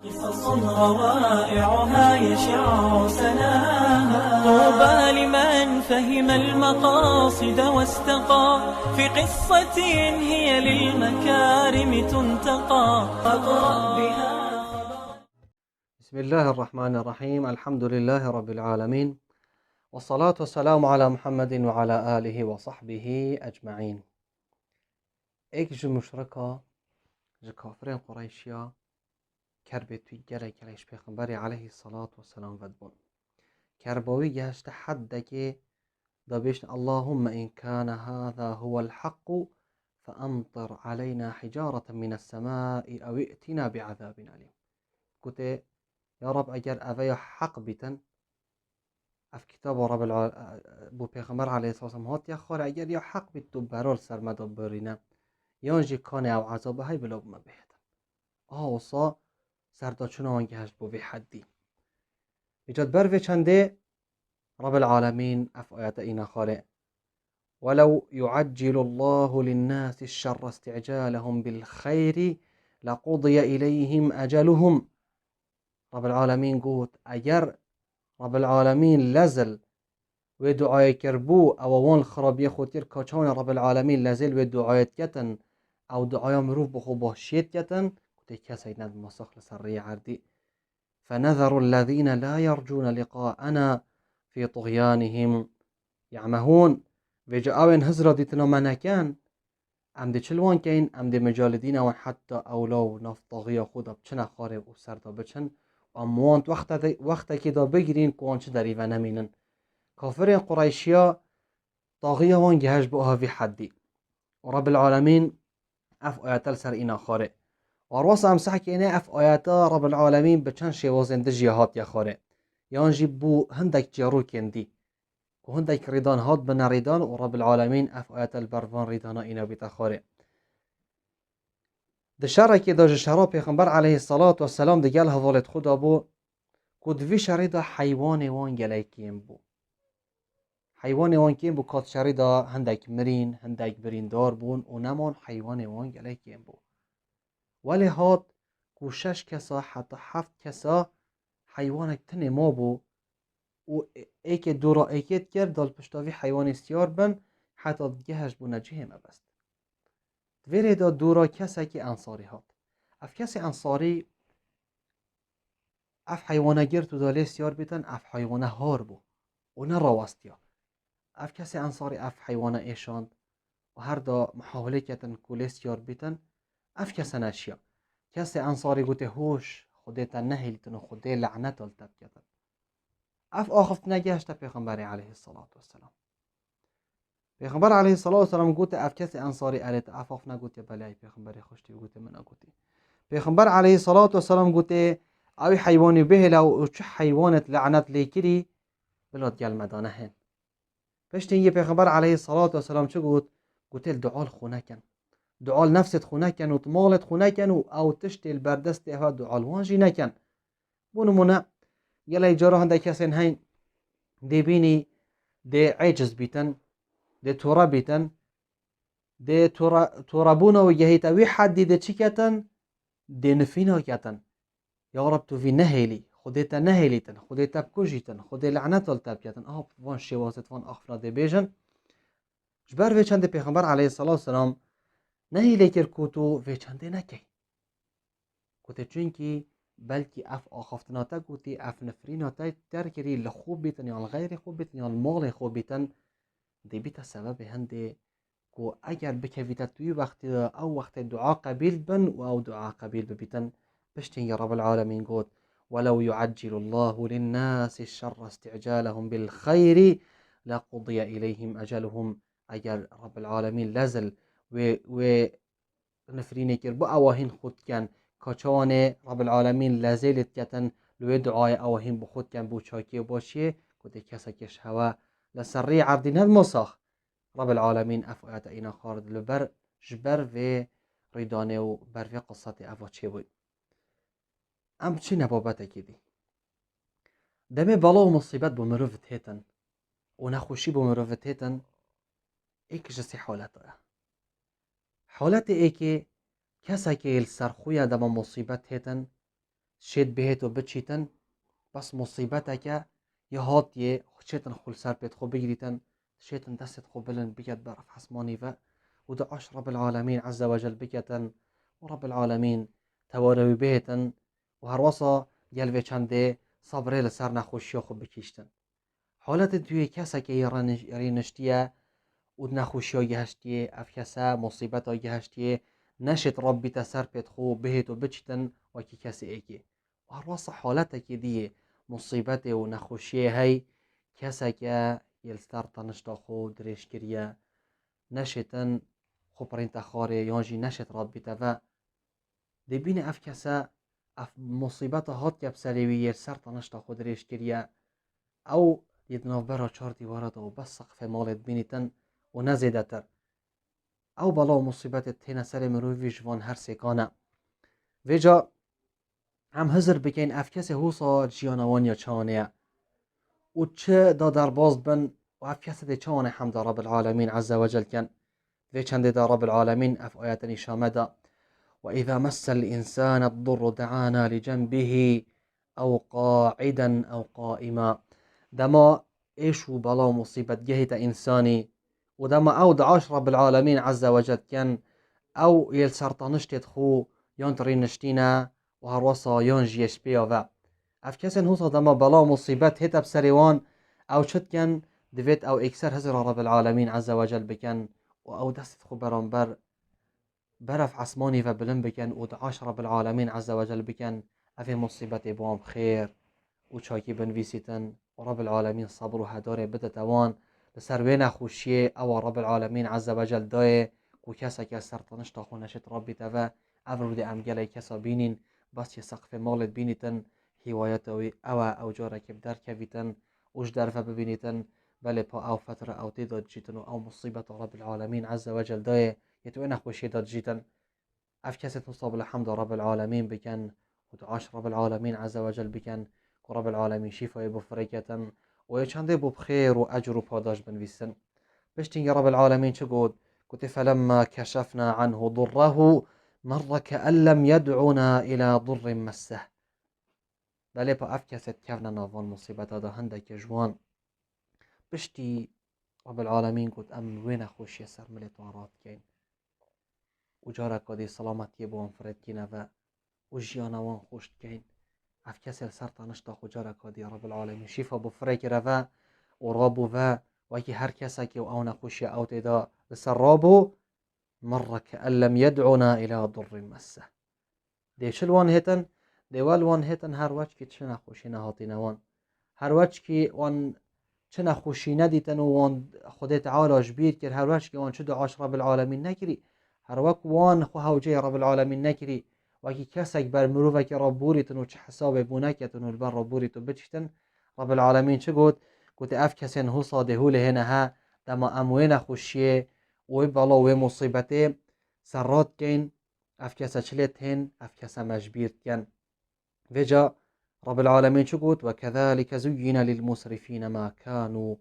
قصص روائعها يشع سناها، طوبى لمن فهم المقاصد واستقى في قصة هي للمكارم تنتقى. فاقرأ بها. بسم الله الرحمن الرحيم. الحمد لله رب العالمين، والصلاة والسلام على محمد وعلى آله وصحبه أجمعين. ایک جو مشرکا جو کافرین قریشیا کربه توی گلش پیغمبر علیه الصلاة والسلام ود بون کرباوی گشت حد که دابیشن اللهم إن كان هذا هو الحق فأمطر علينا حجارة من السماء أو ائتنا بعذاب أليم. گوته یا رب اگر اوه حق بیتن اف کتاب رب بو پیغمبر علیه السلام هات یا خور اگر یا حق بیت تو برار سرمدا برینه یا انجی کانه او عذابه های بلا بما بهتن وصا سردا چون آنگه هشت بو حدی ایجاد بر چنده رب العالمین اف آیت اینا خاره ولو يعجل الله للناس الشر استعجالهم بالخير لقضي إليهم أجلهم. رب العالمین گوت اگر رب العالمین لزل و دعای کربو او وان خرابی خودیر کاچان رب العالمین لزل و دعایت کتن او دعای مروف بخو باشید کتن کتی کسی ند مسخل سری عردی فنذر الذين لا يرجون لقاءنا في طغيانهم يعمهون. و جا اوین هزرا دیتنا منکن ام دی چلوان کین ام دی مجال دین او حتی اولاو نفتاغی خدا بچن خاره و سردا بچن و اموانت وقت که دا بگیرین کوانچه داری و نمینن. کافر قریشیا طاغیه وان گهش با هاوی حدی و رب العالمین اف آیاتا سر اینا خاره و رواس امسح که اینه اف آیاتا رب العالمین بچن شوازنده جهات یا خاره یان جی بو هندک جارو کندی و هندک ریدان هات بنا ریدان و رب العالمین اف آیاتا البروان ریدانا اینا بیتا خاره. ده شرع که دا شرع پیغمبر علیه الصلاة والسلام ده گل حوالت خدا بو کدوی شرع دا حیوان وان گلیکیم بو حیوان وان کیم بو کات شری دا هندک مرین هندک بریندار بون و نمان حیوان وان گله کیم بو ولی هات کو 6 کسا حتی 7 کسا حیوانک تن ما بو و ایک دورا ایکت کرد دال پشتاوی حیوان استیار بن حتی گهش بو نجه ما بست دویره دا دورا کسا که انصاری هات اف کسی انصاری اف حیوانه گیر تو دالی استیار بیتن اف حیوانه هار بو و نراوستیا اف کسی انصاری اف حیوانه ایشاند و هر دا محاوله کتن کولیس یار بیتن اف کسی نشیا کسی انصاری گوته هوش خودتا نهیلتن و خوده لعنت التب کتن اف آخفت نگهشت پیغمبر علیه الصلاة والسلام. پیغمبر علیه الصلاة والسلام گوته اف کسی انصاری ارت اف آخف نگوته بله ای پیغمبر خوشتی گوته من گوته پیغمبر علیه الصلاة والسلام گوته اوی حیوانی بهلا و چه حیوانت لعنت لیکری بلاد گل مدانه هن پشت این پیغمبر علیه الصلاة والسلام چه گفت؟ گفت دعال خونه کن دعال نفست خونه کن و مالت خونه کن و او تشت البردست ها دعال وانجی نکن بونمونه یلا جارا هنده کسین هین دی بینی دی عجز بیتن دی تورا بیتن دی تورابونه و گهیتا وی حدی دی چی کتن دی نفینا کتن یا رب تو وی نهیلی خودتا نهیلیتن خودتا بکجیتن خود لعنت التب کتن وان شوازت وان آخفنا دی بیجن جبر وی چنده پیغمبر علیه الصلاة والسلام نهیلی کر کوتو وی چنده نکی کوته چونکی بلکی اف آخفتناتا گوتی اف نفریناتا در کری لخوب بیتن یا غیر خوب بیتن یا مال خوب بیتن دی بیتا سبب هنده کو اگر بکویتا توی وقت او وقت دعا قبیل بن و او دعا قبیل ببیتن پشتین یا رب العالمین گوت ولو يعجل الله للناس الشر استعجالهم بالخير لقضي إليهم أجلهم. اگر رب العالمین لزل و نفرینه کر با اواهین خود کن کاچوان رب العالمین لزلت کتن لوی دعای اواهین بخود کن بو چاکی باشیه کده کسا کش هوا لسری عردی ند مساخ رب العالمین افعات اینا خارد لبر جبر و ریدانه و بر و قصت اوا چه بود ام چی نبابت کدی دمه بلا و مصیبت با مروفت هیتن و نخوشی با مروفت هیتن ایک جسی حالت داره حالت ای که کسی که سرخوی دم مصیبت هیتن شید بهت و بچیتن بس مصیبت که یه هات یه چیتن خل سر بيت خو بگیریتن شیتن دست خو بلن بگد برف حسمانی و دعاش رب العالمين عز وجل بگتن و رب العالمين تواروی بهتن و هر وصا گلوه چنده صبره لسر نخوشی خو بکیشتن حالت دوی کسا که یرینشتیه و نخوشی ها گهشتیه اف کسا مصیبت ها گهشتیه نشد ربی تسر بيت خو بهت و بچیتن و کی کسی ایکی و هر وصا حالت که دیه مصیبت و نخوشی هی کسا که یلستر تنشتا خو درش کریه نشتن خو پرینت خاره یانجی نشت ربی تفا دبین اف کسا اف مصیبت هات که بسریوی یلستر تنشتا خو درش کریه او یدناف برا چار دیوارات و بس سقف مالت بینیتن و نزیده تر او بلا مصیبت تین سر مروی جوان هر سکانه ویجا هم هزر بکن اف کسی هوسا جیانوان یا چانه و چه دا در باز بن و اف کسی دی چانه حمد رب العالمین عز وجل کن في چند دا رب العالمين اف آيات نشامدا وإذا مس الإنسان الضر دعانا لجنبه أو قاعدا أو قائما دما إيشو بلا مصيبة جهت إنساني ودما أو دعاش رب العالمين عز وجل كان أو يلسرطانشت يدخو ينطرين نشتينا وهروصا ينجيش بيوفا اف كسن هوصا دما بلا مصيبة هتا بسريوان أو شد كان دفيت أو إكسر هزر رب العالمين عز وجل بكن و او دست خو برانبر برف عسماني و بلن بکن و دعاش رب العالمين عز وجل بکن افي مصيبت بوام خير و چاكي بنويسيتن و رب العالمين صبر و هدار بدتوان لسروين خوشيه او رب العالمين عز وجل داي و كسا که سرطانش تا خو نشت ربي تفا افرو دي امگلي كسا بينين بس يسقف مالت بينيتن هوايتوي او جارة که بدر كويتن وش درفه ببينيتن بله پا او فتره او تی داد جیتن و او مصیبت رب العالمین عز وجل دایه یتو این خوشی داد جیتن اف کسی تصاب الحمد رب العالمین بکن و دعاش رب العالمین عز وجل بکن و رب العالمین شفای بفرکتن و یه چنده بخیر و اجر و پاداش بنویسن بشتینگ رب العالمین چه گود گوته فلما کشفنا عنه ضره مر كأن لم يدعنا الى ضر مسه بله پا اف کسی کفنا ناوان مصیبت دا هندک جوان بشتي رب العالمين قلت ام وين خوش يسر ملت وارات كين وجارة كودي سلامتي بوان فرد كينا و جيانا وان خوش كين اف كسل سرطة نشتا خو جارة كودي رب العالمين شفا بفريك رفا ورابو فا وكي هر كساكي و اونا خوشي او تدا لسر رابو مرة كأن لم يدعونا الى ضر مسه دي شلوان هتن دي والوان هتن هر وجه كي تشنا خوشي نهاتي نوان هر وجه كي وان چه نخوشی ندیتن و وان خود تعالی جبیر کرد هر وقت که وان چه دعاش رب العالمین نکری هر وقت وان خو هوجه رب العالمین نکری و کی کسک بر مروه که رب بوریتن و چه حساب بونکتن و البر رب بوریتو بچتن رب العالمین چه گفت اف کسن هو صاده هو لهنه ها دما اموین خوشیه و بالا و مصیبته سرات کین اف کسا چلت هن اف کسا مجبیر کن وجا رب العالمين شقود وكذلك زين للمسرفين ما كانوا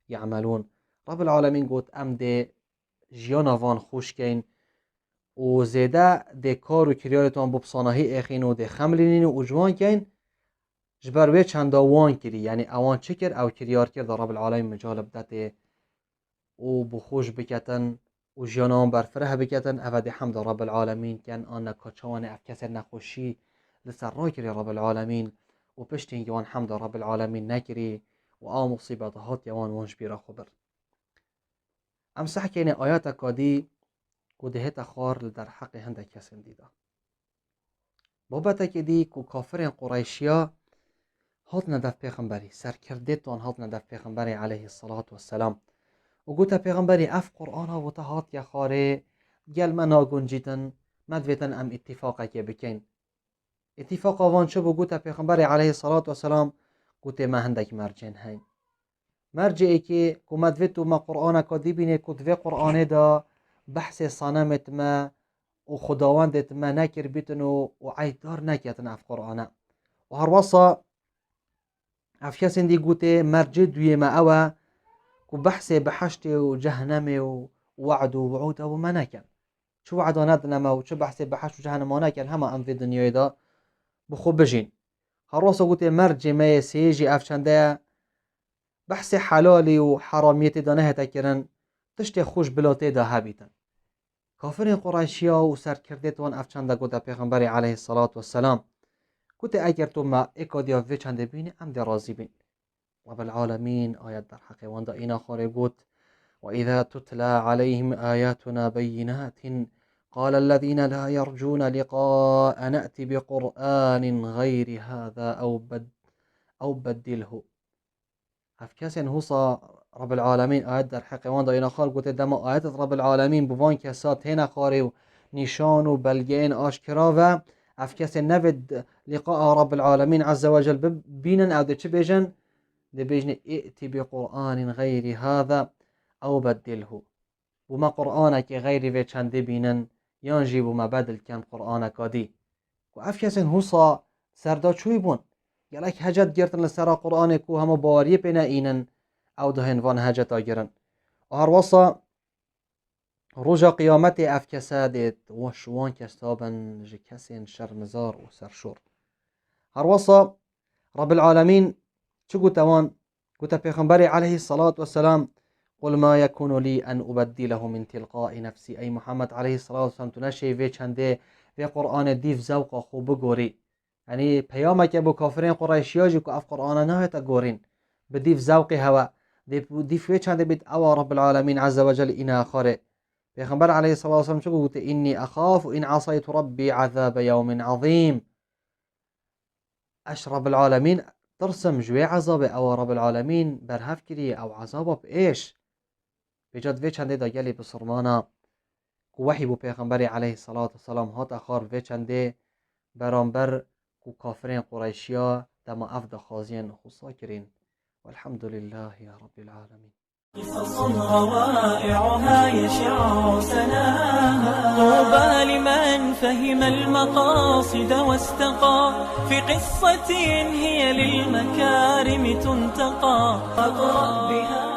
يعملون رب العالمين قلت ام دي جيانا وان خوش كين و زيدا دي كارو كريارتان ببصانهي اخين و دي خملينين و جوان كين جبروه چندا وان كري يعني اوان چكر او كريار كر رب العالمين مجال بدته و بخوش بكتن و جيانا برفره بكتن افد حمد رب العالمين كان آن كاچوان افكسر نخوشي لسر راكري رب العالمين و پشتین یوان حمد رب العالمین نکری و آ مصیبت هات یوان وانش بیرا خبر امسح که این آیات کادی کدهت خار در حق هنده کسین دیده بابت که دی که کافر قریشیا هات ندف پیغمبری سرکردتان هات ندف پیغمبری علیه الصلاة والسلام و گوتا پیغمبری اف قرآن ها و تا هات یا خاره گل منا گنجیتن مدویتن ام اتفاقه که بکن اتفاق وان چه بو گوتا پیغمبر علیه الصلاة والسلام گوته ما هندک مرجن هین مرجعی که کمدویت و ما قرآن که دی بینه کدوه قرآن دا بحث صنمت ما و خداوندت ما نکر بیتن و عیدار نکیتن اف قرآن و هر وصا اف کسین دی گوته مرجع دوی ما اوه که بحث بحشت و جهنم و وعد و وعود و ما نکن چه وعدا ندنما و چه بحث بحشت و جهنم ما نکن همه ام في دنیای دا بخو بجين هروسا قوتي مرجي ما يسيجي افشنده بحث حلالي وحراميتي دانه تكرن تشتي خوش بلاته ده هبيتن كافرين قريشيا وسركردت وان افشنده قوتا پیغمبر عليه الصلاة والسلام قوتي اگر تو ما اكاديا في چنده بيني ام دي رازي بين رب العالمين آيات در حقي وان دا اينا خاري قوت وإذا تتلى عليهم آياتنا بينات قال الذين لا يرجون لقاء نأتي بقرآن غير هذا أو بدله أفكاسين هوصا رب العالمين آيات در حقوان دا إنا خار قلت دما آيات رب العالمين بوان كسات هنا خاري نشان و بلگين آشكرا و أفكاسين نفد لقاء رب العالمين عز وجل بينن أو دي چه بيجن دي بيجن ائتي بقرآن غير هذا أو بدله وما قرآنك غير في چنده بينن يانجي بما بدل كان قرآنك دي وأفكاسين هوصا سردا چوي بون گلک حجت گرتن لسرا قرآن کو همو باوری پینا اینن او دهن وان حجت آگرن و هر وصا روژا قیامت افکسه دید وشوان کستابن جکسین شرمزار و سرشور هر وصا رب العالمين چو گوتوان گوتا پیغمبر علیه الصلاة والسلام قل ما يكون لي أن أبدله من تلقاء نفسي أي محمد عليه الصلاة والسلام تنشي في چنده في قرآن دیف زوق خوب گوری يعني پیامک بو کافرین قریشیاجی که اف قرآن نهایت گورین بدیف ذوقی هوا دیف وی چنده بید او رب العالمین عز وجل اینا خاره پیغمبر علیه الصلاة والسلام چو گوته اینی اخاف ان عصیت ربی عذاب یوم عظیم اش رب العالمین ترسم جوی عذاب او رب العالمین برهف کری او عذاب بايش بجد وی چنده دا گلی بسرمانا که وحی بو پیغمبر علیه الصلاة والسلام هات اخار وی چنده برانبر و كافرين قريشيا دما أفضل خازين خصاكرين والحمد لله يا رب العالمين قصص روائعها يشع سناها طوبى لمن فهم المقاصد واستقى في قصة هي للمكارم تنتقى فاقرأ بها